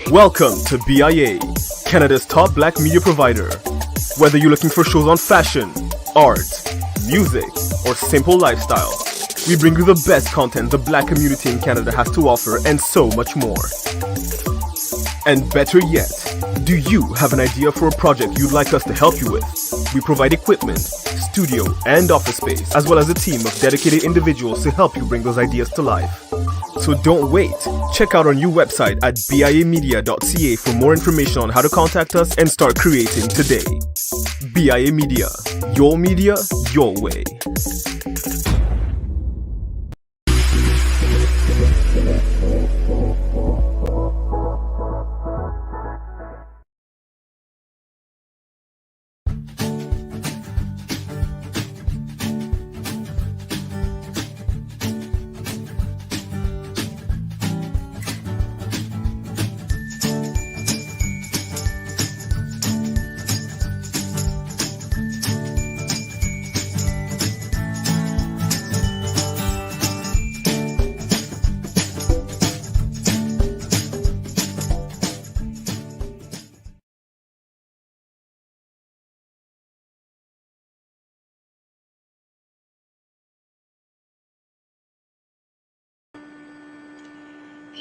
Welcome to BIA, Canada's top black media provider. Whether you're looking for shows on fashion, art, music, or simple lifestyle, we bring you the best content the black community in Canada has to offer and so much more. And better yet, do you have an idea for a project you'd like us to help you with? We provide equipment, studio, and office space, as well as a team of dedicated individuals to help you bring those ideas to life. So don't wait. Check out our new website at biamedia.ca for more information on how to contact us and start creating today. BIA Media, your way.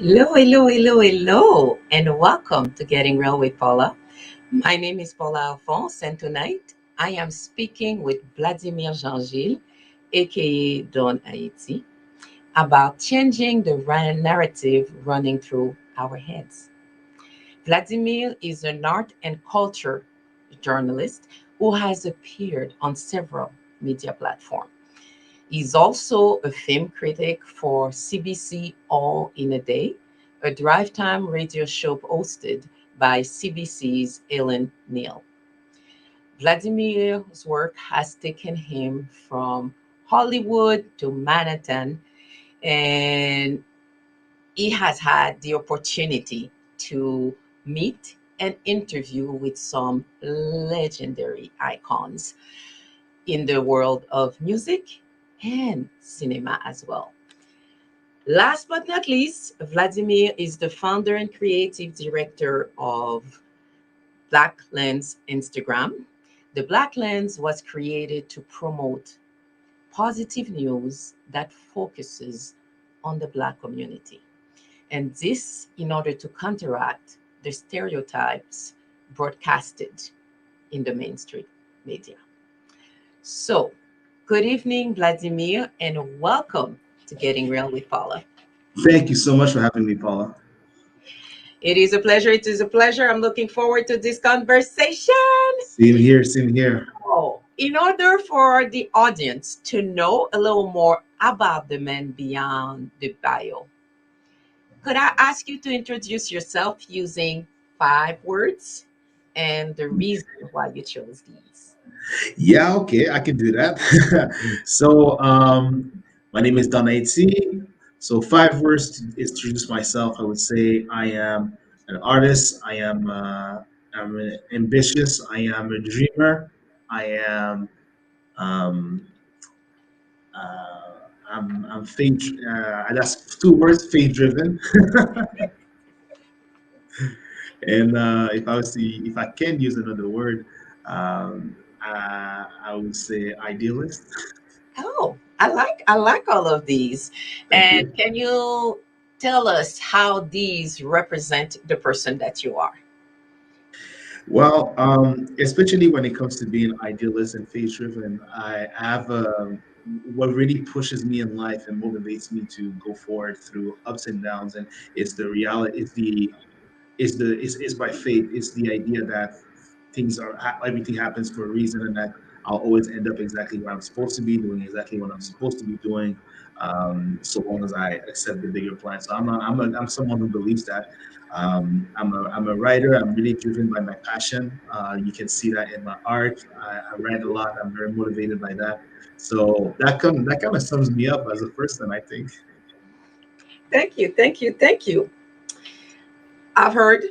Hello, and welcome to Getting Real with Paula. My name is Paula Alphonse, and tonight I am speaking with Vladimir Jean-Gilles, aka Don Haiti, about changing the narrative running through our heads. Vladimir is an art and culture journalist who has appeared on several media platforms. He's also a film critic for CBC All in a Day, a drive time radio show hosted by CBC's Ellen Neal. Vladimir's work has taken him from Hollywood to Manhattan, and he has had the opportunity to meet and interview with some legendary icons in the world of music and cinema as well. Last but not least, Vladimir is the founder and creative director of Black Lens Instagram. The Black Lens was created to promote positive news that focuses on the Black community. And this in order to counteract the stereotypes broadcasted in the mainstream media. So, good evening, Vladimir, and welcome to Getting Real with Paula. Thank you so much for having me, Paula. It is a pleasure. It is a pleasure. I'm looking forward to this conversation. Same here, same here. Oh, in order for the audience to know a little more about the man beyond the bio, could I ask you to introduce yourself using 5 words and the reason why you chose these? Yeah, okay, I can do that. So, my name is Don Haiti. So, 5 words to introduce myself. I would say I am an artist. I'm ambitious. I am a dreamer. I am um, uh, I'm faith. That's 2 words. Faith driven. And if I can use another word, I would say idealist. Oh, I like all of these. Thank And you. can you tell us how these represent the person that you are? Well, especially when it comes to being idealist and faith driven, I have what really pushes me in life and motivates me to go forward through ups and downs, and it's the reality. It's by faith. It's the idea that everything happens for a reason, and that I'll always end up exactly where I'm supposed to be, doing exactly what I'm supposed to be doing, so long as I accept the bigger plan. So I'm someone who believes that. I'm a writer. I'm really driven by my passion. You can see that in my art. I write a lot. I'm very motivated by that. So that kind of sums me up as a person, I think. Thank you. I've heard,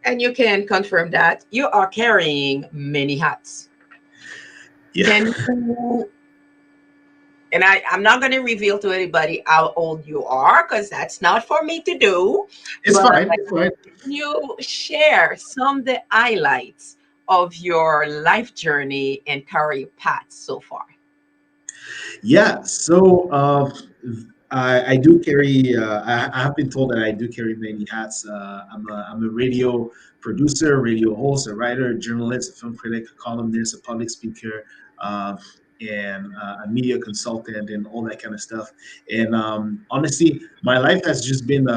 and you can confirm that you are carrying many hats. Yeah. Can you And I'm not going to reveal to anybody how old you are because that's not for me to do. It's But fine. It's fine. can you share some of the highlights of your life journey and career path so far? Yeah. So I do carry. I have been told that I do carry many hats. I'm a radio producer, radio host, a writer, a journalist, a film critic, a columnist, a public speaker, uh, and a media consultant, and all that kind of stuff. And honestly, my life has just been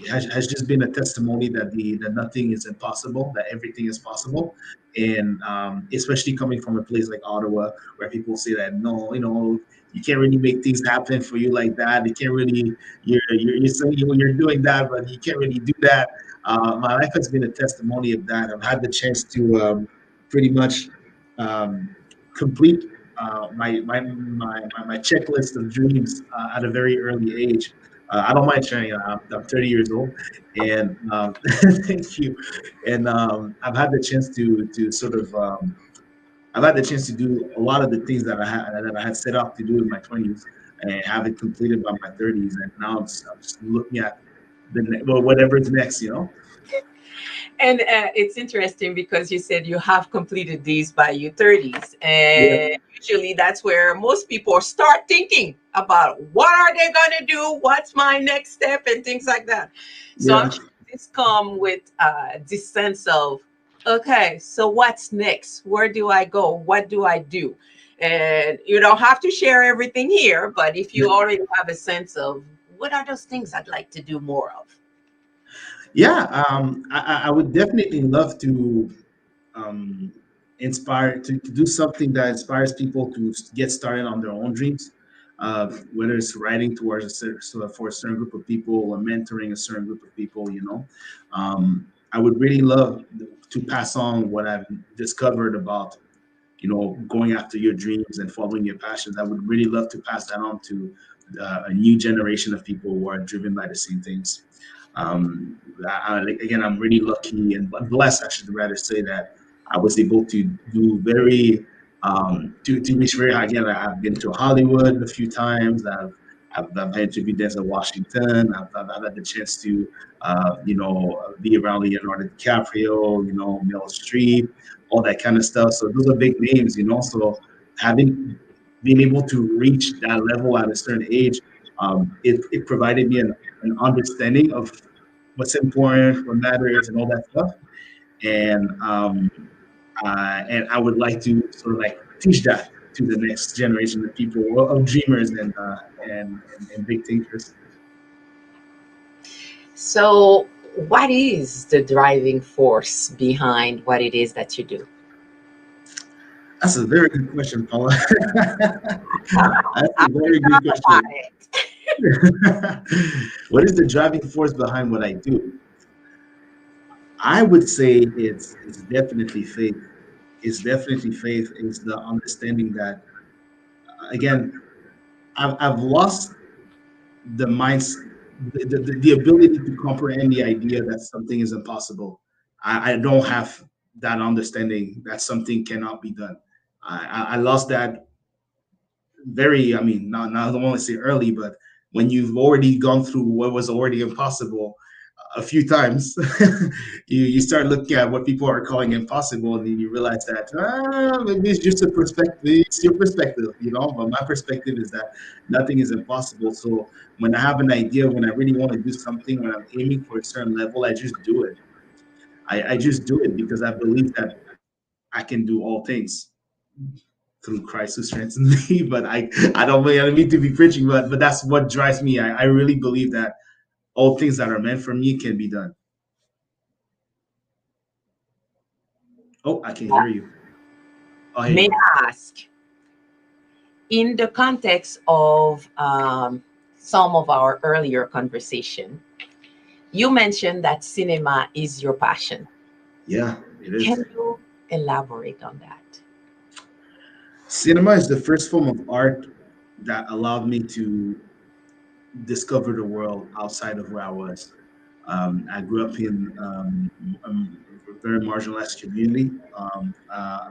has just been a testimony that nothing is impossible, that everything is possible, and especially coming from a place like Ottawa, where people say that no, you can't really make things happen for you like that. You can't really you're saying you're doing that, but you can't really do that. My life has been a testimony of that. I've had the chance to pretty much um, complete my checklist of dreams at a very early age. I don't mind sharing. I'm 30 years old, and thank you. And I've had the chance to do a lot of the things that I had set out to do in my 20s and have it completed by my 30s. And now I'm just looking at whatever's next, you know? And it's interesting because you said you have completed these by your 30s. Yeah, And usually that's where most people start thinking about what are they going to do? What's my next step? And things like that. So I'm yeah, sure this come with this sense of, okay, so what's next? Where do I go? What do I do? And you don't have to share everything here, but if yeah. you already have a sense of what are those things I'd like to do more of? Yeah, I would definitely love to um, inspire to do something that inspires people to get started on their own dreams, whether it's writing towards so for a certain group of people or mentoring a certain group of people. I would really love to pass on what I've discovered about going after your dreams and following your passions. I would really love to pass that on to a new generation of people who are driven by the same things. Again, I'm really lucky and blessed, I should rather say, that I was able to do very to reach very high. Again, I've been to Hollywood a few times. I've had to be Denzel Washington. I've had the chance to be around Leonardo DiCaprio, Meryl Streep, all that kind of stuff. So those are big names, So having being able to reach that level at a certain age, it provided me an understanding of what's important, what matters, and all that stuff. And I would like to sort of like teach that to the next generation of people, of dreamers and big thinkers. So, what is the driving force behind what it is that you do? That's a very good question, Paula. That's I a will very good talk about question. it. What is the driving force behind what I do? I would say it's definitely faith. It's definitely faith. It's the understanding that again, I've lost the minds the ability to comprehend the idea that something is impossible. I don't have that understanding that something cannot be done. I lost that very, I mean, not I don't want to say early, but when you've already gone through what was already impossible a few times, you start looking at what people are calling impossible, and then you realize that maybe it's just a perspective. It's your perspective, But my perspective is that nothing is impossible. So when I have an idea, when I really want to do something, when I'm aiming for a certain level, I just do it. I just do it because I believe that I can do all things through Christ who strengthens me. But I don't mean to be preaching, but that's what drives me. I really believe that all things that are meant for me can be done. Oh, I can hear you. Oh, here you May go. I ask, in the context of some of our earlier conversation, you mentioned that cinema is your passion. Yeah, it is. Can you elaborate on that? Cinema is the first form of art that allowed me to discover the world outside of where I was. I grew up in a very marginalized community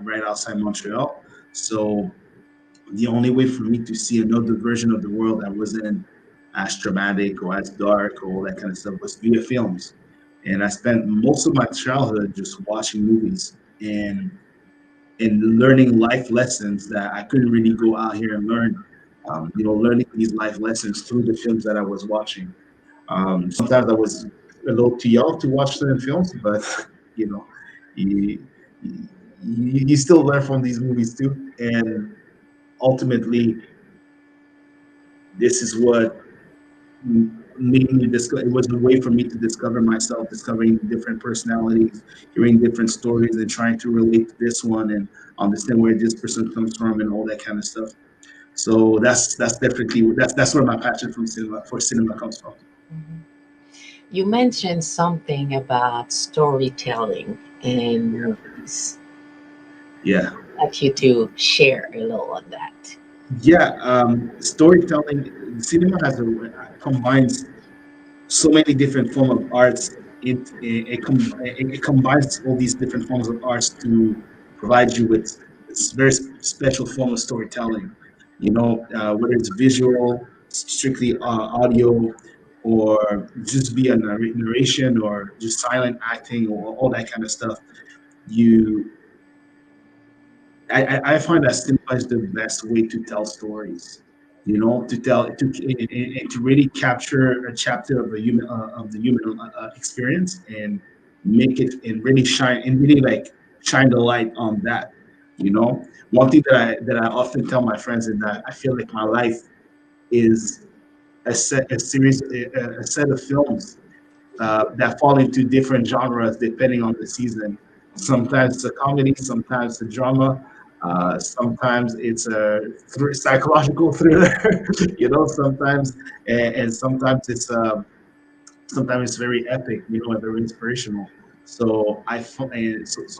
right outside Montreal. So the only way for me to see another version of the world that wasn't as dramatic or as dark or all that kind of stuff was via films. And I spent most of my childhood just watching movies and learning life lessons that I couldn't really go out here and learn. Learning these life lessons through the films that I was watching. Sometimes I was a little too young to watch certain films, but you know, you, you still learn from these movies too. And ultimately, this is what made me discover. It was a way for me to discover myself, discovering different personalities, hearing different stories, and trying to relate to this one and understand where this person comes from and all that kind of stuff. So that's definitely that's where my passion from cinema for cinema comes from. Mhm. You mentioned something about storytelling in Yeah. movies. Yeah. I'd like you to share a little on that. Yeah, storytelling. Cinema combines so many different forms of arts. It combines all these different forms of arts to provide you with this very special form of storytelling. Whether it's visual, strictly audio, or just be a narration or just silent acting or all that kind of stuff. You I find that cinema is the best way to tell stories. To tell and to really capture a chapter of the human experience and make it and really shine and really like shine the light on that. One thing that I often tell my friends is that I feel like my life is a set of films that fall into different genres depending on the season. Sometimes it's a comedy, sometimes it's a drama, sometimes it's a psychological thriller, sometimes and sometimes it's very epic, and very inspirational. So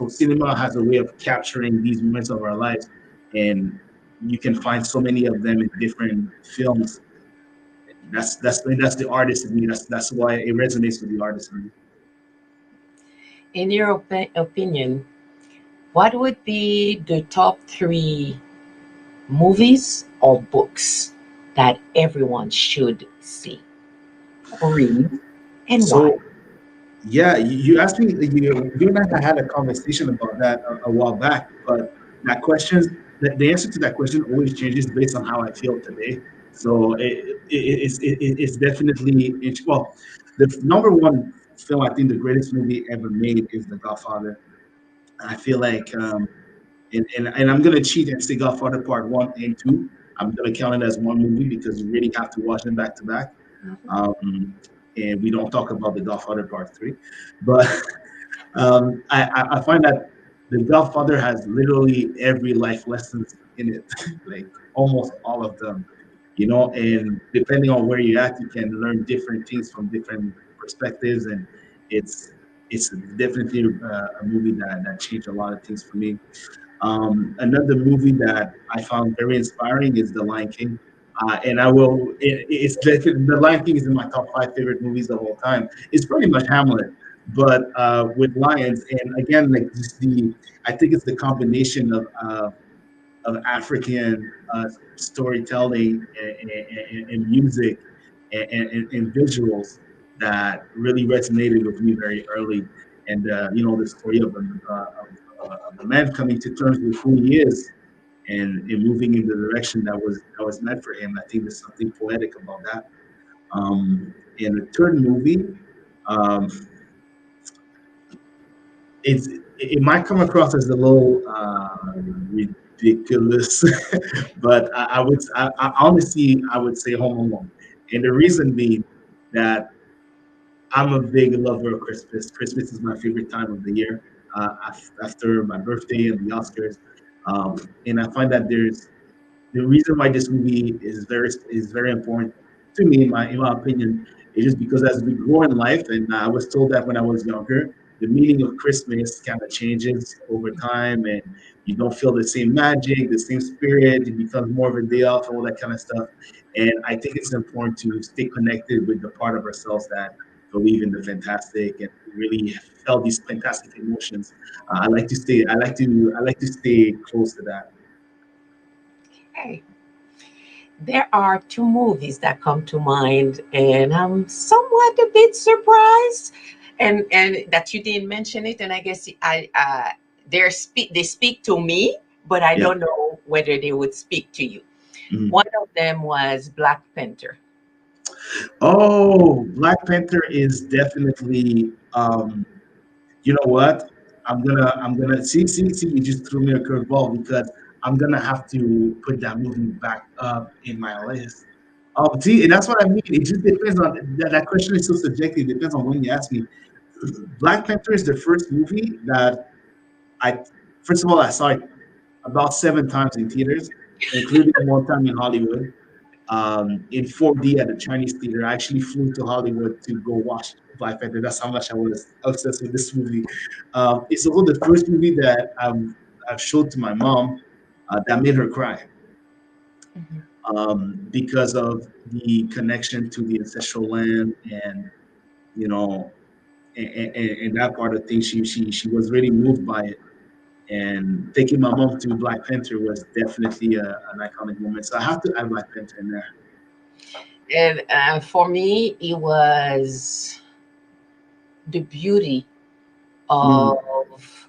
cinema has a way of capturing these moments of our lives, and you can find so many of them in different films. That's the artist in me. That's why it resonates with the artist in me. In your opinion, what would be the top three movies or books that everyone should see or read, and why? So yeah, you asked me. You and I had a conversation about that a while back, but the answer to that question always changes based on how I feel today. So it's definitely well, the number one film I think the greatest movie ever made is The Godfather. I feel like and I'm gonna cheat and say Godfather Part One and Two. I'm gonna count it as one movie because you really have to watch them back to back. Um, and we don't talk about the Godfather Part Three, but I find that the Godfather has literally every life lessons in it, like almost all of them. And depending on where you're at, you can learn different things from different perspectives, and it's it's definitely a movie that changed a lot of things for me. Another movie that I found very inspiring is The Lion King. And I will, it's The Lion King is in my top five favorite movies of all time. It's pretty much Hamlet, but with lions. And again, like just I think it's the combination of African storytelling and music and visuals that really resonated with me very early. And the story of the man coming to terms with who he is and moving in the direction that was meant for him. I think there's something poetic about that. In the third movie, um, it might come across as a little ridiculous, but I honestly I would say Home Alone, and the reason being that I'm a big lover of Christmas. Christmas is my favorite time of the year, after my birthday and the Oscars, and I find that there's the reason why this movie is very important to me, in my opinion, is just because as we grow in life, and I was told that when I was younger, the meaning of Christmas kind of changes over time, and you don't feel the same magic, the same spirit. It becomes more of a day off, all that kind of stuff. And I think it's important to stay connected with the part of ourselves that believe in the fantastic and really felt these fantastic emotions. I like to stay close to that. Okay. There are two movies that come to mind, and I'm somewhat a bit surprised, and that you didn't mention it. And I guess they speak to me, but I Yeah. don't know whether they would speak to you. Mhm. One of them was Black Panther. Oh, Black Panther is definitely. You know what? I'm gonna see. You just threw me a curveball because I'm gonna have to put that movie back up in my list. See, and that's what I mean. It just depends on that question is so subjective. It depends on when you ask me. Black Panther is the first movie that I, first of all, I saw it about 7 times in theaters, including one time in Hollywood, in 4D at the Chinese theater. I actually flew to Hollywood to go watch Black Panther. That's how much I was obsessed with this movie. It's also the first movie that I've showed to my mom that made her cry Mhm. because of the connection to the ancestral land and you know and that part of things. She was really moved by it. And taking my mom to Black Panther was definitely an iconic moment. So I have to add Black Panther in there. And for me, it was the beauty Mm, of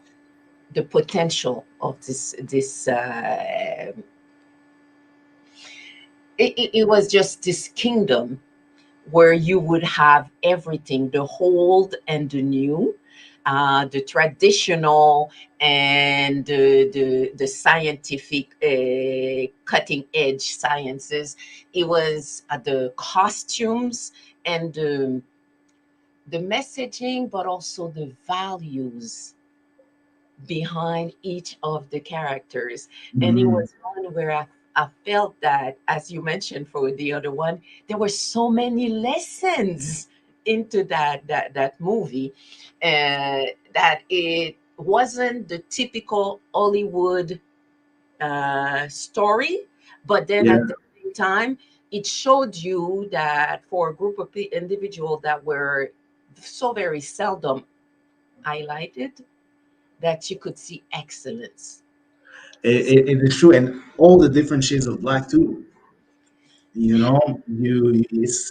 the potential of this. It was just this kingdom where you would have everything, the old and the new, the traditional and the scientific, cutting edge sciences. It was the costumes and the messaging, but also the values behind each of the characters. And it mhm. was one where I felt that, as you mentioned for the other one, there were so many lessons into that movie, that it wasn't the typical Hollywood story, but then Yeah, at the same time, it showed you that for a group of individuals that were so very seldom highlighted, that you could see excellence. it is true, and all the different shades of black too. You know, it's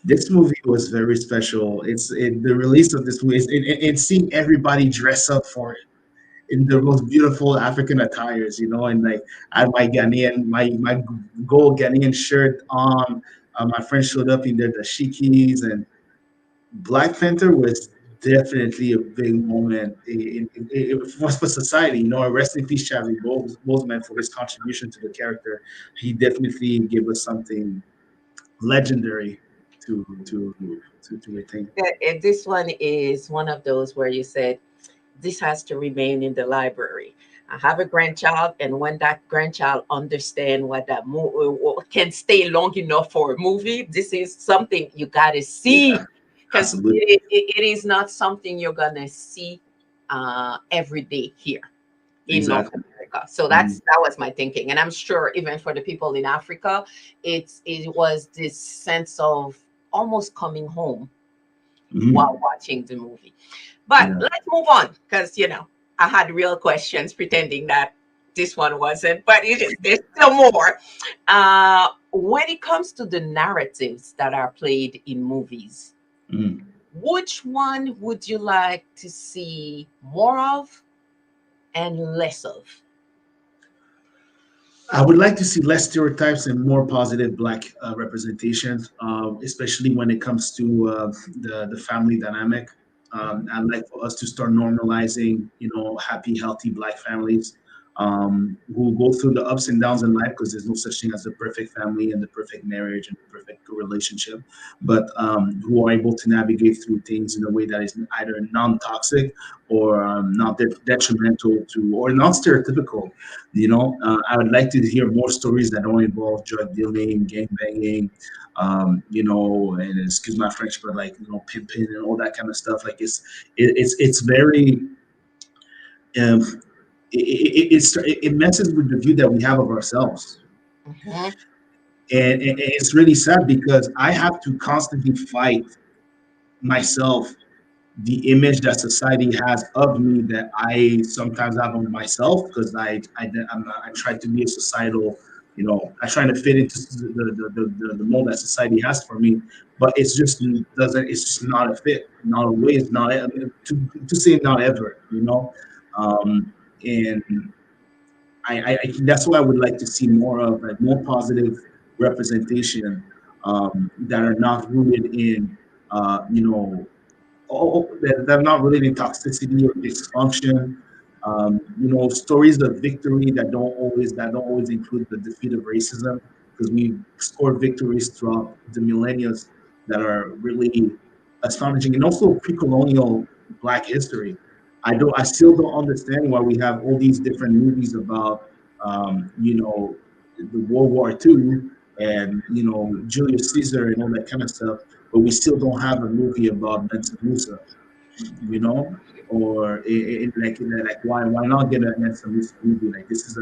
this movie was very special. The release of this movie and seeing everybody dress up for it in the most beautiful African attires. You know, and like I had my Ghanaian my gold Ghanaian shirt on. My friends showed up in their dashikis and Black Panther was definitely a big moment for society. You know, rest in peace, Chadwick Boseman, for his contribution to the character. He definitely gave us something legendary to retain. And this one is one of those where you said, this has to remain in the library. I have a grandchild, and when that grandchild understand what can stay long enough for a movie, this is something you got to Yeah, see, because absolutely. it is not something you're gonna see every day here in North Exactly. America. So Mhm. that was my thinking, and I'm sure even for the people in Africa, it was this sense of almost coming home while Mhm. watching the movie. But Yeah. let's move on, because I had real questions pretending that this one wasn't, but there's still more. When it comes to the narratives that are played in movies, Mhm. which one would you like to see more of and less of? I would like to see less stereotypes and more positive black representation, especially when it comes to the family dynamic. I'd like for us to start normalizing, happy, healthy black families who go through the ups and downs in life because there's no such thing as the perfect family and the perfect marriage and the perfect relationship, but who are able to navigate through things in a way that is either non-toxic or not detrimental to or non-stereotypical. I would like to hear more stories that don't involve drug dealing, gang banging, and excuse my French, but like pimping and all that kind of stuff. Like it's very um, it messes with the view that we have of ourselves, Mhm. and it's really sad because I have to constantly fight myself the image that society has of me that I sometimes have of myself, because I try to be a societal, I try to fit into the mold that society has for me, but it's just doesn't it's just not a fit, not always, not to say not ever, and that's why I would like to see more of, like, more positive representation, that are not rooted in, that are not related to toxicity or dysfunction. Stories of victory that don't always include the defeat of racism, because we scored victories throughout the millennia that are really astonishing, and also pre-colonial Black history. I still don't understand why we have all these different movies about, the World War II, and Julius Caesar and all that kind of stuff, but we still don't have a movie about Mansa Musa, you know, or like why not get a Mansa Musa movie? Like, this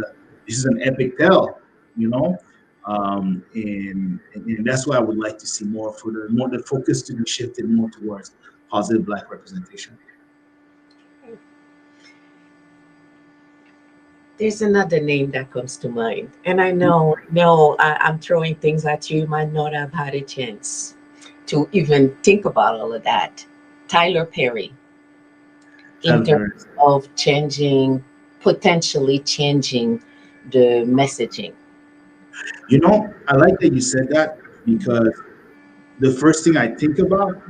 is an epic tale, you know, and that's why I would like to see more, for the focus to be shifted more towards positive Black representation. There's another name that comes to mind, and I know, no, I'm throwing things at you. You might not have had a chance to even think about all of that. Tyler Perry, in Tyler terms Perry. of changing, potentially changing the messaging. I like that you said that, because the first thing I think about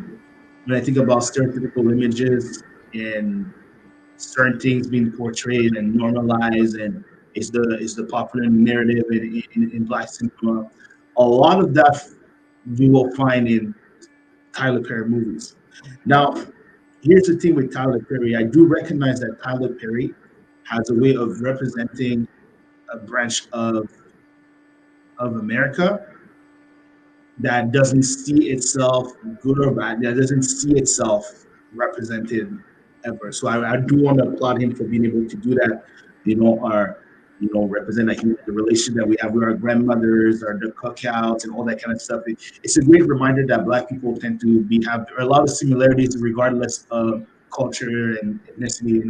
when I think about stereotypical images and certain things being portrayed and normalized, and is the popular narrative in Black cinema. A lot of that we will find in Tyler Perry movies. Now, here's the thing with Tyler Perry. I do recognize that Tyler Perry has a way of representing a branch of America that doesn't see itself good or bad, that doesn't see itself represented ever. So I do want to applaud him for being able to do that. Represent, like, the relationship that we have with our grandmothers, or the cookouts, and all that kind of stuff. It's a great reminder that Black people tend to have a lot of similarities, regardless of culture and ethnicity,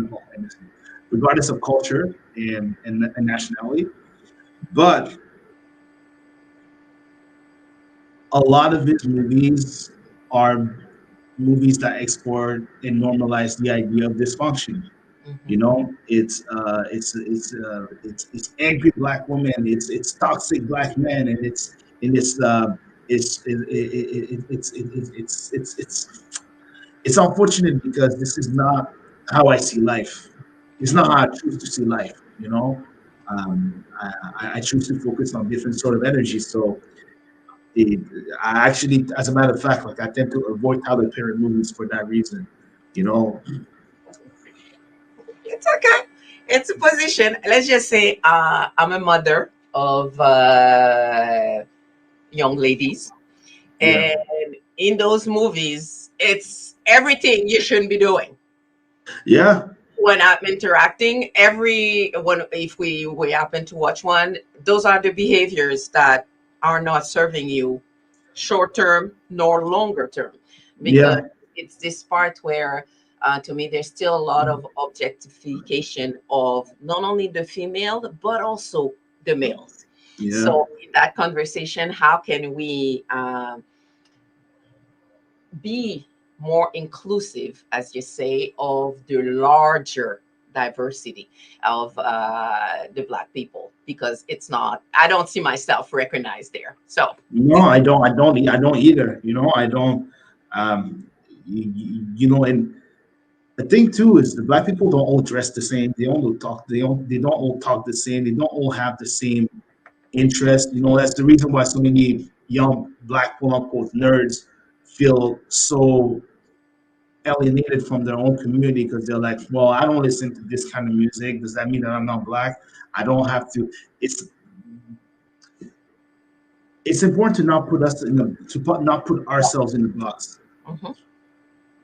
regardless of culture and nationality. But a lot of his movies are movies that explore and normalize the idea of dysfunction. Mhm. It's angry Black women, it's toxic Black men, and it's unfortunate, because this is not how I see life. It's not how I choose to see life. I choose to focus on different sort of energies. So it, I actually, as a matter of fact, like, I tend to avoid Tyler Perry movies for that reason. You know, It's okay. It's a position. Let's just say I'm a mother of young ladies, yeah, and in those movies, it's everything you shouldn't be doing. yeah, When I'm interacting, every when if we happen to watch one, those are the behaviors that are not serving you short term nor longer term, because yeah, it's this part where, to me, there's still a lot of objectification of not only the female but also the males. yeah. So in that conversation, how can we be more inclusive, as you say, of the larger diversity of the Black people? Because it's not, I don't see myself recognized there. So, No, I don't. I don't either. I don't. Um, and the thing too is, the Black people don't all dress the same. They all talk. They don't all talk the same. They don't all have the same interest. That's the reason why so many young Black quote unquote nerds feel so alienated from their own community, because they're like, well, I don't listen to this kind of music. Does that mean that I'm not Black? I don't have to. It's important to not put us in the to put not put ourselves in the box. mhm,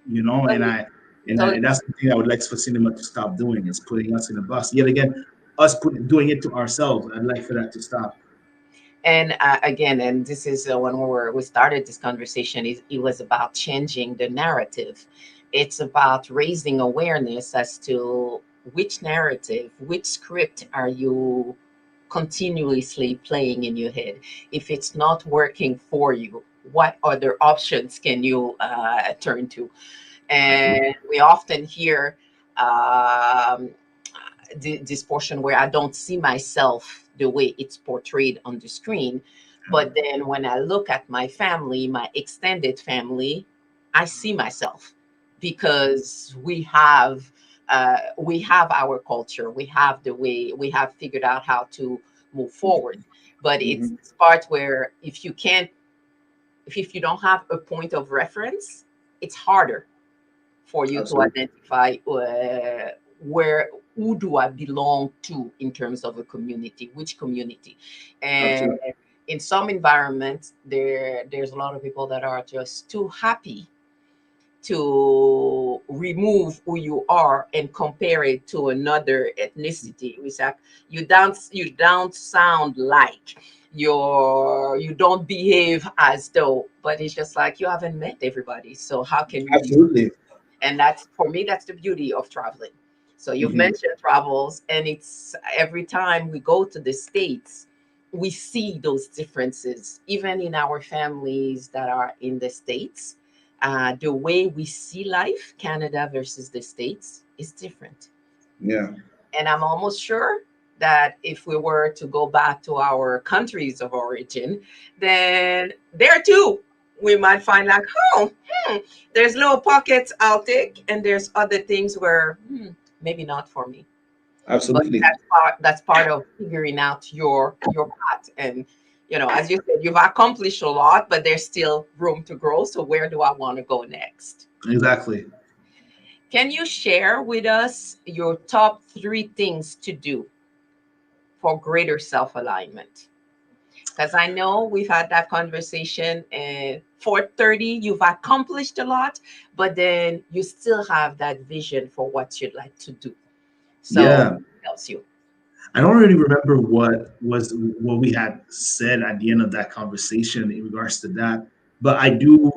And totally, totally. and that's the thing I would like for cinema to stop doing, is putting us in a box. Yet again, us doing it to ourselves. I'd like for that to stop. And again, and this is when we started this conversation, it was about changing the narrative. It's about raising awareness as to which narrative, which script are you continuously playing in your head. If it's not working for you, what other options can you turn to? Absolutely. And we often hear um, this portion where I don't see myself the way it's portrayed on the screen. But then when I look at my family, my extended family, I see myself because we have our culture, we have the way, we have figured out how to move forward. But it's Mhm. this part where if you don't have a point of reference, it's harder for you to Absolutely. identify where who do I belong to in terms of a community, which community. And Absolutely. in some environments, there's a lot of people that are just too happy to remove who you are and compare it to another ethnicity. It's like you don't sound like you don't behave as though, but it's just like you haven't met everybody. So how can you be? Absolutely. And that's, for me, that's the beauty of traveling. So you've Mhm. mentioned travels, and it's every time we go to the States, we see those differences, even in our families that are in the States. The way we see life, Canada versus the States, is different. Yeah. And I'm almost sure that if we were to go back to our countries of origin, then there too, we might find like, oh, there's little pockets I'll take, and there's other things where maybe not for me. But Absolutely. that's part of figuring out your path. And as you said, you've accomplished a lot, but there's still room to grow. So where do I want to go next? Exactly. Can you share with us your top three things to do for greater self alignment? Because I know we've had that conversation, and for 30, you've accomplished a lot, but then you still have that vision for what you'd like to do. So, Yeah. what helps you? I don't really remember what we had said at the end of that conversation in regards to that, but I do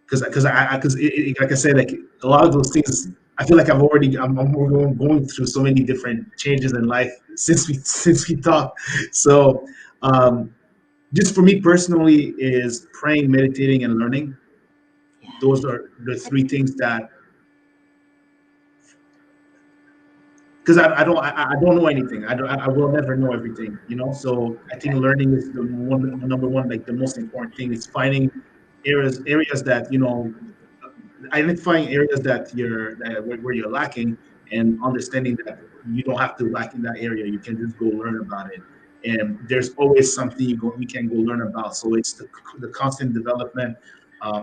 because like I said, like a lot of those things, I feel like I'm going through so many different changes in life since we talked. So, um, just for me personally, is praying, meditating, and learning. Those are the three things that because I don't know anything. I will never know everything, you know. So I think learning is the number one, like the most important thing. Is finding areas that identifying areas where you're lacking, and understanding that you don't have to lack in that area. You can just go learn about it, and there's always something you can go learn about. So it's the constant development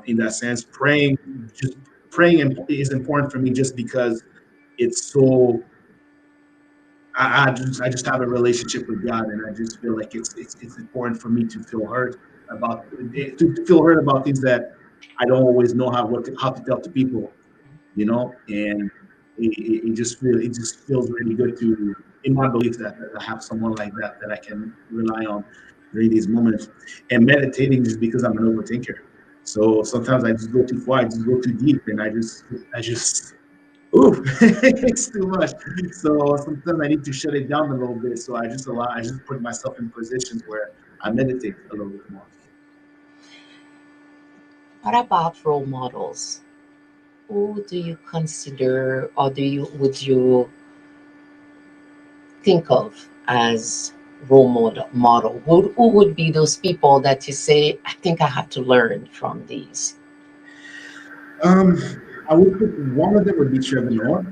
in that sense. Just praying is important for me, just because it's so I just have a relationship with God, and I just feel like it's important for me to feel heard to feel heard about things that I don't always know how to tell to people, you know. And it just feels really good in my belief that I have someone like that I can rely on during these moments. And meditating is because I'm an overthinker, so sometimes I just go too far, I just go too deep, and I just ooh, it's too much. So sometimes I need to shut it down a little bit. So I just put myself in positions where I meditate a little bit more. What about role models? Who do you consider, or would you think of as role model? Who would be those people that you say, I think I have to learn from these? Um, I would put one of them would be Trevor Noah.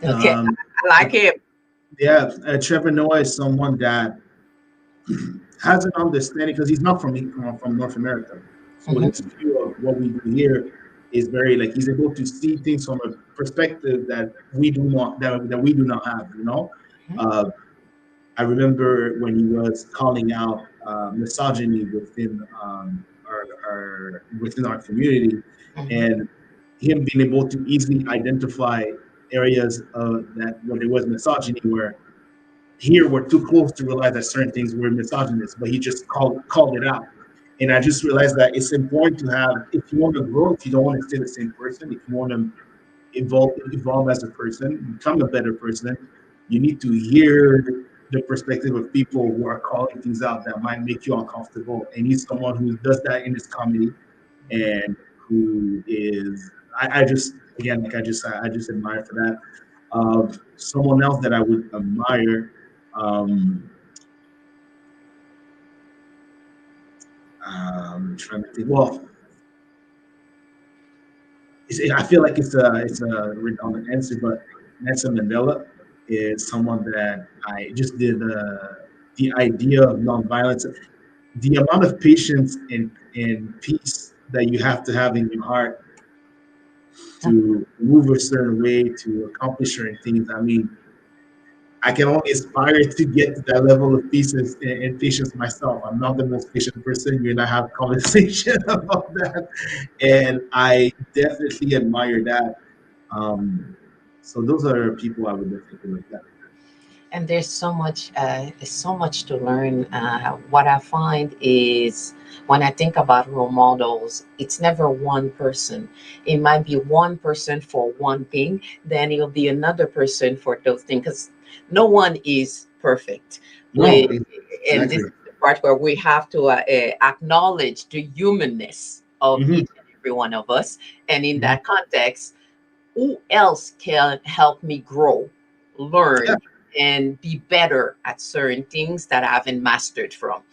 Okay, Um, I like him. yeah, Trevor Noah is someone that has an understanding because he's not from North America. So Mhm, his view of what we do here is very like he's able to see things from a perspective that we do not have. You know, mhm, uh, I remember when he was calling out misogyny within our community, mhm, and him being able to easily identify areas that where there was misogyny, where here we're too close to realize that certain things were misogynist, but he just called it out. And I just realized that it's important to have, if you want to grow, if you don't want to stay the same person, if you want to evolve as a person, become a better person, you need to hear the perspective of people who are calling things out that might make you uncomfortable. And he's someone who does that in his comedy, and who is, I just, again, like I just admire for that. Someone else that I would admire, um, trying to think. Well, I feel like it's a redundant answer, but Nelson Mandela is someone that I just did the idea of nonviolence, the amount of patience and peace that you have to have in your heart to move a certain way to accomplish certain things. I mean, I can only aspire to get to that level of peace and patience myself. I'm not the most patient person. You and I have a conversation about that, and I definitely admire that. Um, so those are people I would definitely like that. And there's so much to learn. What I find is when I think about role models, it's never one person. It might be one person for one thing, then it'll be another person for those things, because no one is perfect. No, And this exactly. is the part where we have to acknowledge the humanness of Hmm. each and every one of us. And in Hmm. that context, who else can help me grow, Yeah. learn, and be better at certain things that I haven't mastered from? Hmm.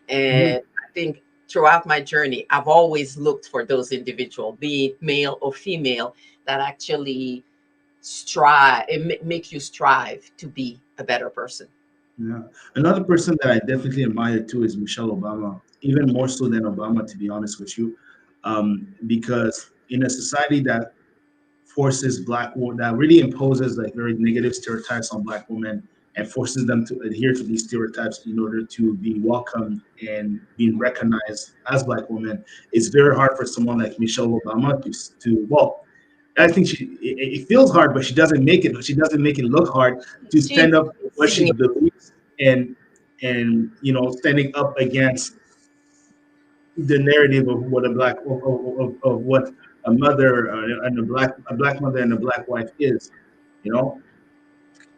And I think throughout my journey, I've always looked for those individuals, be it male or female, that actually strive and make you strive to be a better person. Yeah. Another person that I definitely admire too is Michelle Obama, even more so than Obama, to be honest with you, because in a society that forces black women, that really imposes like very negative stereotypes on black women and forces them to adhere to these stereotypes in order to be welcomed and being recognized as black women, it's very hard for someone like Michelle Obama to well, I think it feels hard, but she doesn't make it. She doesn't make it look hard to She's stand up for what she singing. believes, and standing up against the narrative of what a black of what a mother and a black mother and a black wife is. You know,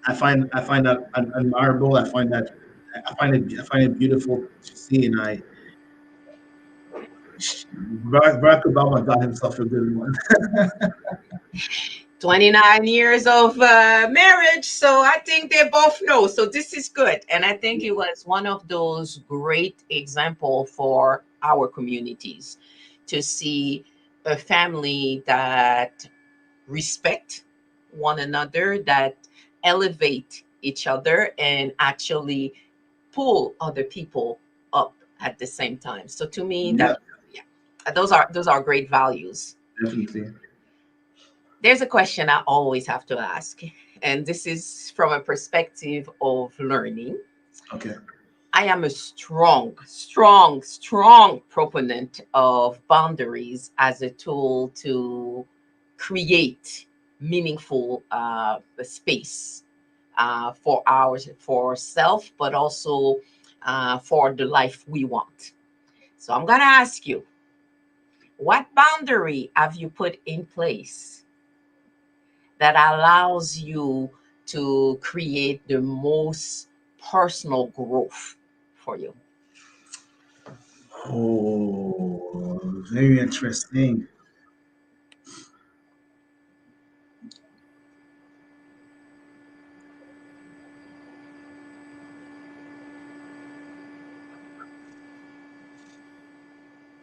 I find that admirable. I find it beautiful to see, and Barack Obama got himself a good one. 29 years of marriage. So I think they both know. So this is good. And I think it was one of those great example for our communities to see a family that respect one another, that elevate each other, and actually pull other people up at the same time. So to me, Yeah, that, yeah, those are great values. definitely. There's a question I always have to ask, and this is from a perspective of learning. Okay. I am a strong, strong, strong proponent of boundaries as a tool to create meaningful space for self, but also for the life we want. So I'm gonna ask you, what boundary have you put in place that allows you to create the most personal growth for you? Oh, very interesting.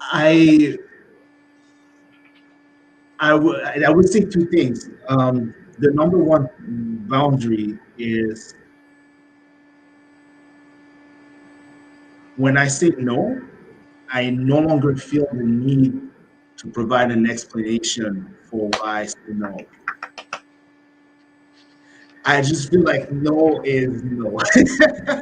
I I would say two things. The number one boundary is when I say no, I no longer feel the need to provide an explanation for why I say no. I just feel like no is no.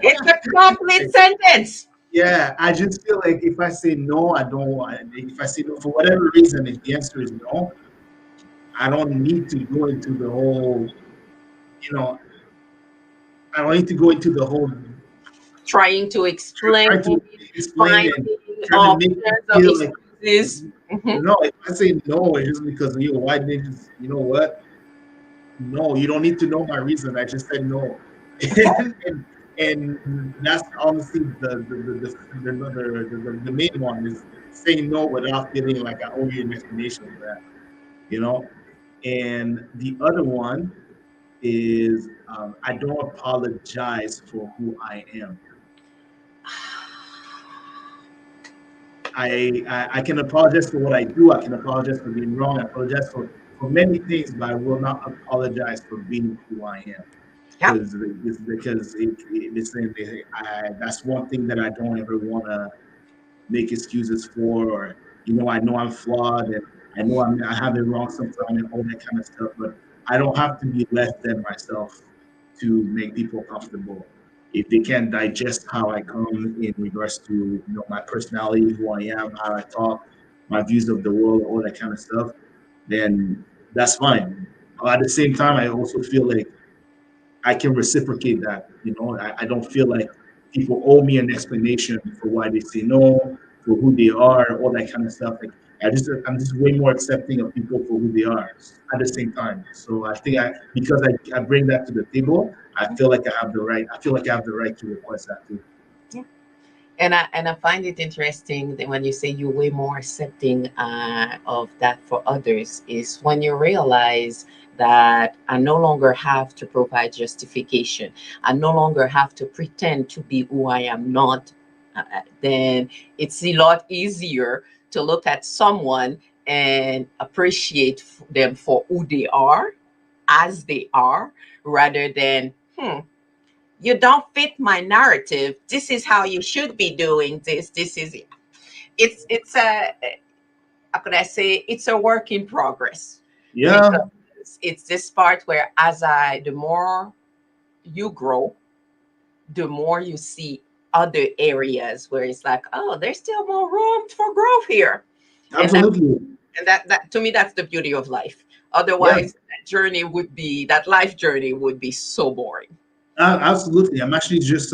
It's a complete sentence. Yeah, I just feel like if I say no, I don't want. If I say no for whatever reason, if the answer is no, I don't need to go into the whole, you know, I don't need to go into the whole Trying to explain, trying to explain and finding trying to make you options or feel like excuses. Mhm. no. If I say no, it's just because why didn't you just you know what? No, you don't need to know my reason. I just said no, and that's honestly the main one is saying no without feeling like I owe you an explanation for that. You know, and the other one is I don't apologize for who I am. I can apologize for what I do. I can apologize for being wrong. I apologize for many things, but I will not apologize for being who I am. Yep. Because that's one thing that I don't ever want to make excuses for, or I know I'm flawed and I have it wrong sometimes and all that kind of stuff, but I don't have to be less than myself to make people comfortable. If they can't digest how I come in regards to my personality, who I am, how I talk, my views of the world, all that kind of stuff, then that's fine. At the same time, I also feel like I can reciprocate that. I don't feel like people owe me an explanation for why they say no, for who they are, all that kind of stuff. Like I'm just way more accepting of people for who they are at the same time. So I think because I bring that to the table, I feel like I have the right. I feel like I have the right to request that too. And I find it interesting that when you say you're way more accepting of that for others, is when you realize that I no longer have to provide justification. I no longer have to pretend to be who I am not. Then it's a lot easier to look at someone and appreciate them for who they are, as they are, rather than you don't fit my narrative. This is how you should be doing this. This is it. It's a, how could I say, it's a work in progress, Yeah, because it's this part where the more you grow, the more you see other areas where it's like, oh, there's still more room for growth here. And that absolutely. and that to me, that's the beauty of life. Yeah. Otherwise that life journey would be so boring. Absolutely. I'm actually just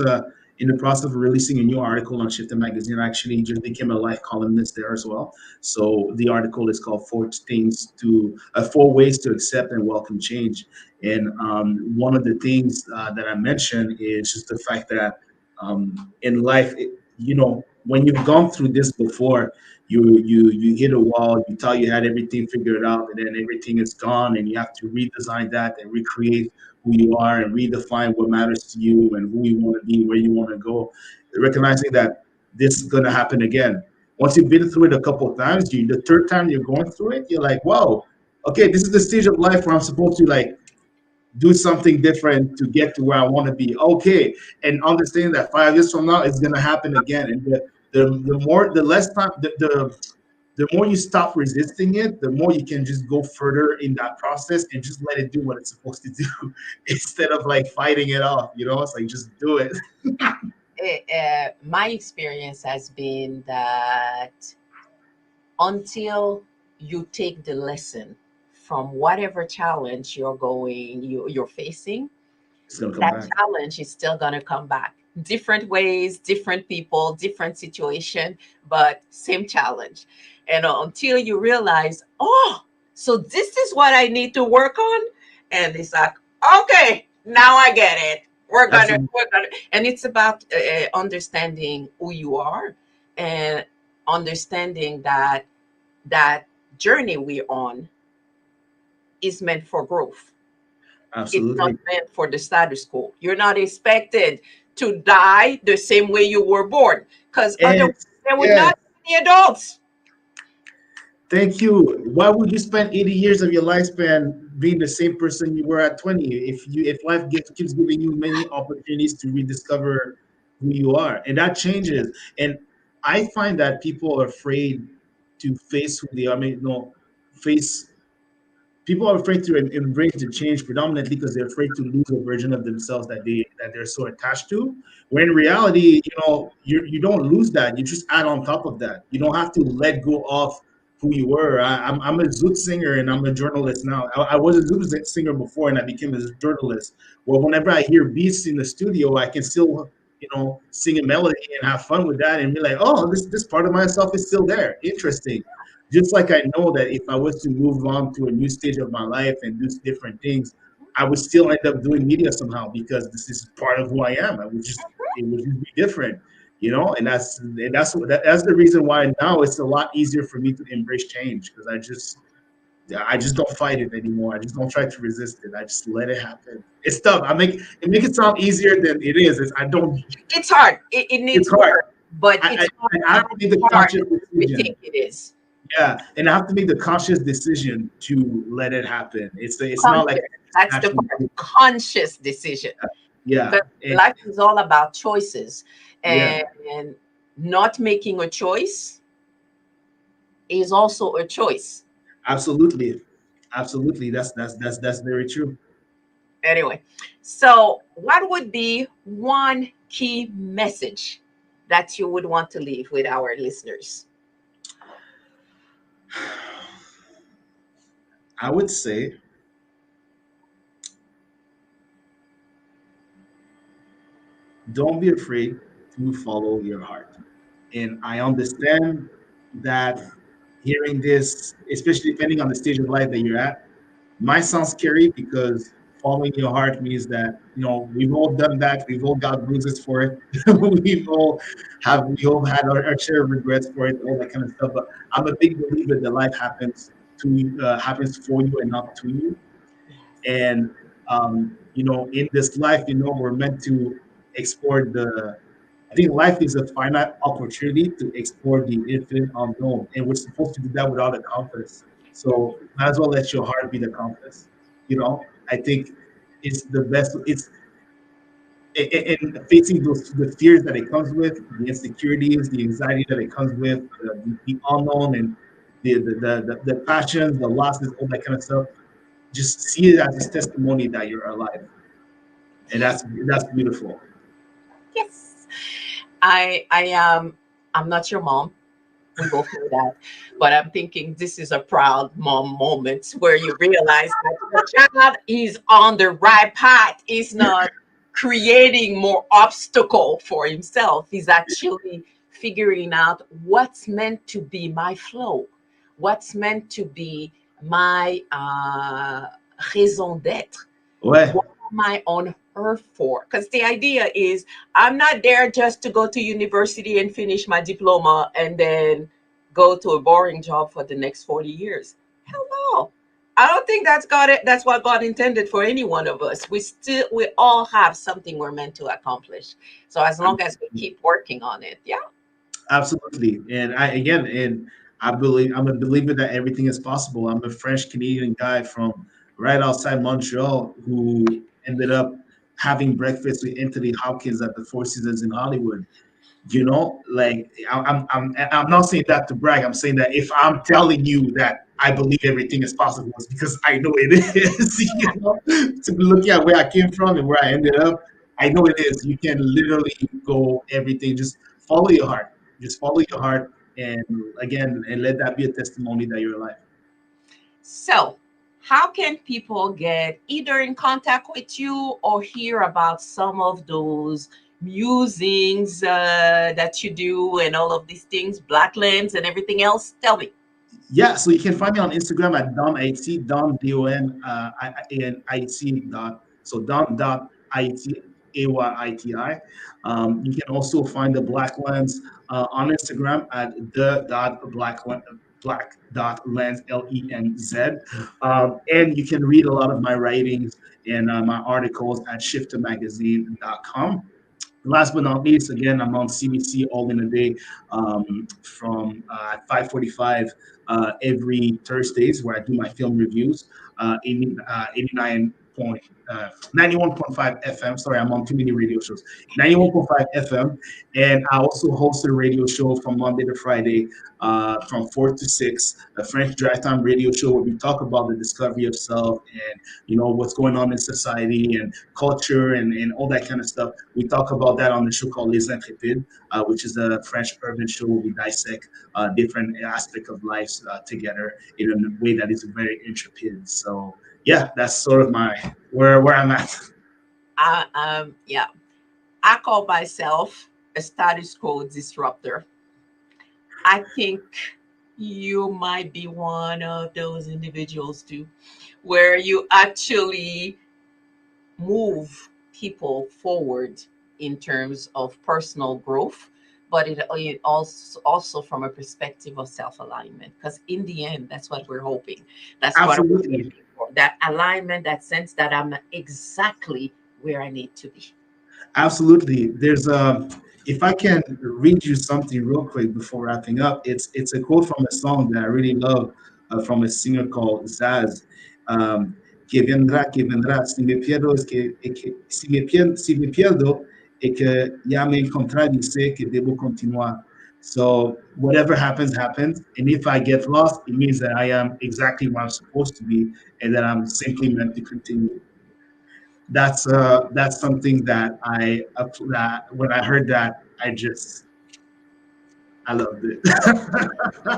in the process of releasing a new article on Shifter Magazine. I actually just became a life columnist there as well. So the article is called Four Ways to Accept and Welcome Change. And one of the things that I mentioned is just the fact that in life, when you've gone through this before, you hit a wall, you thought you had everything figured out, and then everything is gone, and you have to redesign that and recreate who you are and redefine what matters to you and who you want to be, where you want to go, recognizing that this is going to happen again. Once you've been through it a couple of times, the third time you're going through it, you're like, whoa, okay, this is the stage of life where I'm supposed to like do something different to get to where I want to be. Okay, and understanding that 5 years from now it's going to happen again, and the less time, the more you stop resisting it, the more you can just go further in that process and just let it do what it's supposed to do instead of like fighting it off. It's like just do it. My experience has been that until you take the lesson from whatever challenge you're facing, It's gonna come that back. challenge is still going to come back, different ways, different people, different situation, but same challenge. And until you realize, oh, so this is what I need to work on, and it's like, okay, now I get it. Absolutely. We're gonna, and it's about understanding who you are, and understanding that journey we're on is meant for growth. It's not Absolutely. meant for the status quo. You're not expected to die the same way you were born, because And otherwise there would yeah, not be any adults. thank you. Why would you spend 80 years of your lifespan being the same person you were at 20 if life keeps giving you many opportunities to rediscover who you are? And that changes. And I find that people are afraid to face who they are. I mean, no, face people are afraid to embrace the change predominantly because they're afraid to lose a version of themselves that they're so attached to. When in reality, you don't lose that. You just add on top of that. You don't have to let go of who you were. I'm a zoot singer and I'm a journalist now. I was a zoot singer before and I became a journalist. Well, whenever I hear beats in the studio, I can still, sing a melody and have fun with that and be like, oh, this part of myself is still there. Interesting. Just like I know that if I was to move on to a new stage of my life and do different things, I would still end up doing media somehow because this is part of who I am. It would just be different, that's the reason why now it's a lot easier for me to embrace change because I just don't fight it anymore. I just don't try to resist it. I just let it happen. It's tough. I make it sound easier than it is. I don't. It's hard. It It's needs hard. work, but I, it's not I have as to make the hard conscious as we decision. think it is. Yeah, and I have to make the conscious decision to let it happen. It's not like Conscious. I That's the actually part. do. Conscious decision. Yeah, Because life is all about choices, yeah, and not making a choice is also a choice. absolutely, absolutely. That's very true. Anyway, so what would be one key message that you would want to leave with our listeners? I would say don't be afraid to follow your heart. And I understand that hearing this, especially depending on the stage of life that you're at, might sound scary because following your heart means that we've all done that. We've all got bruises for it. We all had our share of regrets for it, all that kind of stuff. But I'm a big believer that life happens for you and not to you. And in this life, we're meant to explore the. I think life is a finite opportunity to explore the infinite unknown, and we're supposed to do that without a compass. So might as well let your heart be the compass. I think it's the best. In facing the fears that it comes with, the insecurities, the anxiety that it comes with, the unknown, and the passions, the losses, all that kind of stuff. Just see it as a testimony that you're alive, and that's beautiful. Yes. I am I'm not your mom. We both know that. But I'm thinking this is a proud mom moment where you realize that your child is on the right path. He's not creating more obstacle for himself. He's actually figuring out what's meant to be my flow, what's meant to be my raison d'être. Ouais, What am I on earth for? Because the idea is I'm not there just to go to university and finish my diploma and then go to a boring job for the next 40 years. Hell no. I don't think that's what God intended for any one of us. We all have something we're meant to accomplish. So as long as we keep working on it, yeah. absolutely. And I believe I'm a believer that everything is possible. I'm a French Canadian guy from right outside Montreal who ended up having breakfast with Anthony Hopkins at the Four Seasons in Hollywood. Like I'm not saying that to brag. I'm saying that if I'm telling you that I believe everything is possible, it's because I know it is. To look at where I came from and where I ended up, I know it is. You can literally go everything. Just follow your heart. Just follow your heart, and again, and let that be a testimony that you're alive. So, how can people get either in contact with you or hear about some of those musings that you do and all of these things, Black Lens and everything else? Tell me. Yeah, so you can find me on Instagram at Don IT, Don Don IT dot so Don dot IT AYITI. You can also find the Black Lens on Instagram at the dot black dot lens LENZ. And you can read a lot of my writings and my articles at shiftermagazine.com. Last but not least, again, I'm on CBC all in a day from 5:45 every Thursdays, where I do my film reviews. 89 91.5 FM. Sorry, I'm on too many radio shows. 91.5 FM, and I also host a radio show from Monday to Friday, from 4 to 6, a French drive time radio show where we talk about the discovery of self and what's going on in society and culture and all that kind of stuff. We talk about that on the show called Les Intrépides, which is a French urban show where we dissect different aspects of life together in a way that is very intrepid. So yeah, that's sort of my where I'm at. Yeah, I call myself a status quo disruptor. I think you might be one of those individuals too, where you actually move people forward in terms of personal growth, but it also from a perspective of self-alignment. Because in the end, that's what we're hoping. That's what we're Absolutely. looking for. That alignment, that sense that I'm exactly where I need to be. Absolutely. There's if I can read you something real quick before wrapping up, it's a quote from a song that I really love, from a singer called Zaz. Um, que vendrá, si me pierdo si me pierdo, es que ya me encontré y sé que debo continuar. So whatever happens, happens. And if I get lost, it means that I am exactly where I'm supposed to be and that I'm simply meant to continue. That's something that that when I heard that I loved it.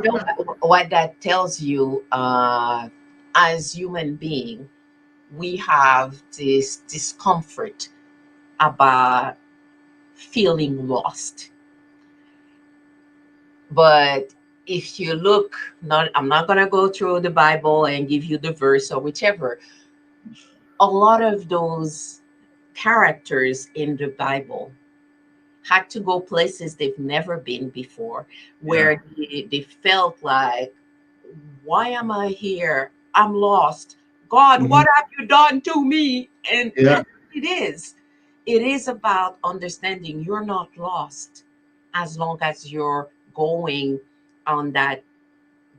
You know what that tells you, as human being, we have this discomfort about feeling lost. But if you look, not I'm not gonna go through the Bible and give you the verse or whichever. A lot of those characters in the Bible had to go places they've never been before, Yeah, where they felt like, why am I here? I'm lost. God, hmm, what have you done to me? And yeah, that's what it is. It is about understanding you're not lost as long as you're going on that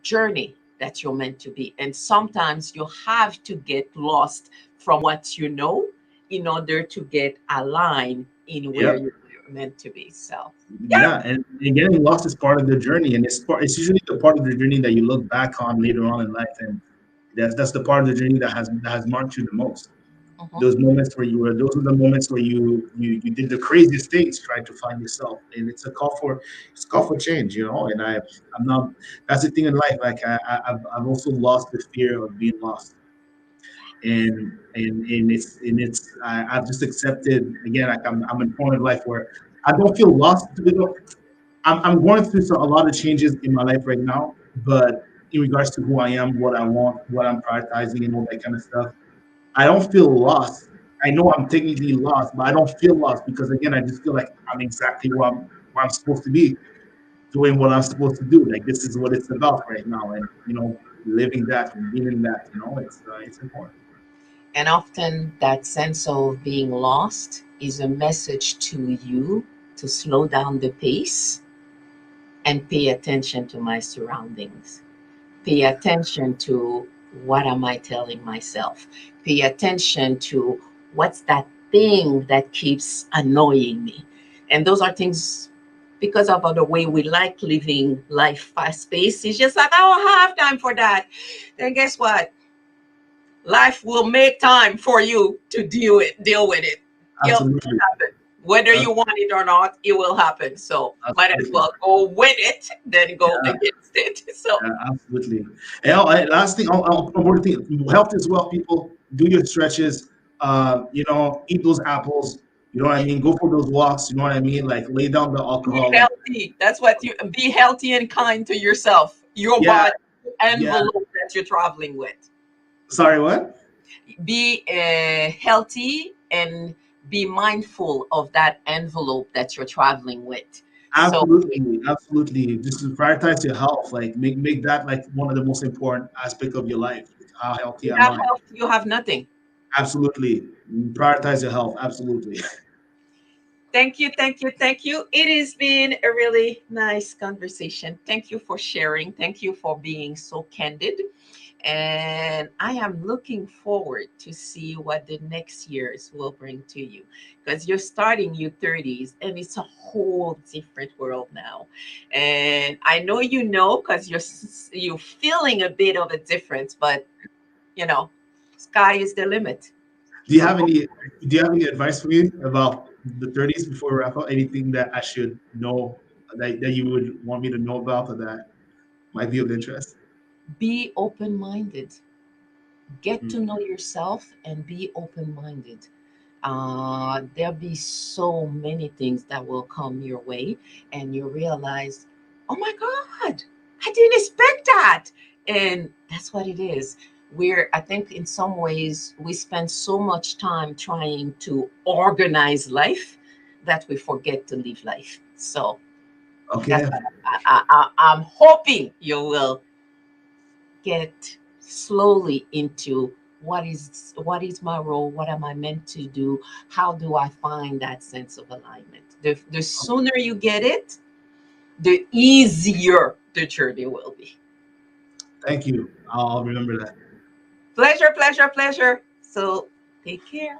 journey that you're meant to be. And sometimes you have to get lost from what you know in order to get aligned in where yeah, you're meant to be. So, yeah. yeah. And getting lost is part of the journey, and it's usually the part of the journey that you look back on later on in life, and that's the part of the journey that has marked you the most. Mhm. Those moments where those are the moments where you did the craziest things trying to find yourself, and it's a call for change, and I'm not, that's the thing in life, like I've also lost the fear of being lost, I've just accepted, again, like I'm in a point of life where I don't feel lost. I'm going through a lot of changes in my life right now, but in regards to who I am, what I want, what I'm prioritizing, and all that kind of stuff, I don't feel lost. I know I'm technically lost, but I don't feel lost because, again, I just feel like I'm exactly where I'm supposed to be, doing what I'm supposed to do. Like, this is what it's about right now, and living that and being in that. It's important. And often that sense of being lost is a message to you to slow down the pace and pay attention to my surroundings. Pay attention to what am I telling myself. Pay attention to what's that thing that keeps annoying me. And those are things because of the way we like living life fast paced. It's just like I don't have time for that. Then guess what? Life will make time for you to deal with it. It'll Absolutely. happen. Whether Uh, you want it or not, it will happen. So might as Absolutely. well go with it than go Yeah, against it. So absolutely. And last thing, one more thing, health as well, people. Do your stretches. Eat those apples. You know what I mean? Go for those walks. You know what I mean? Like lay down the be alcohol. Like, healthy. That's what you be healthy and kind to yourself, your yeah, body yeah. envelope that you're traveling with. Sorry, what? Be healthy and be mindful of that envelope that you're traveling with. So Absolutely, absolutely. Just to prioritize your health. Like make that like one of the most important aspect of your life. How healthy am without I? health, you have nothing. Absolutely. Prioritize your health. Absolutely. Thank you, thank you, thank you. It has been a really nice conversation. Thank you for sharing. Thank you for being so candid. And I am looking forward to see what the next years will bring to you, because you're starting your 30s and it's a whole different world now. And I know because you're feeling a bit of a difference, but you know, sky is the limit. Do you So have any Do you have any advice for me about the 30s before we wrap up? Anything that I should know that you would want me to know about or that might be of interest? be open minded. Get to Mm. know yourself and be open minded. There'll be so many things that will come your way, and you realize, oh my God, I didn't expect that. And that's what it is. I think in some ways, we spend so much time trying to organize life that we forget to live life. So that's Okay. what I'm hoping you will get slowly into what is my role, what am I meant to do, how do I find that sense of alignment. The sooner you get it, the easier the journey will be. Thank you. I'll remember that. Pleasure, pleasure, pleasure. So take care.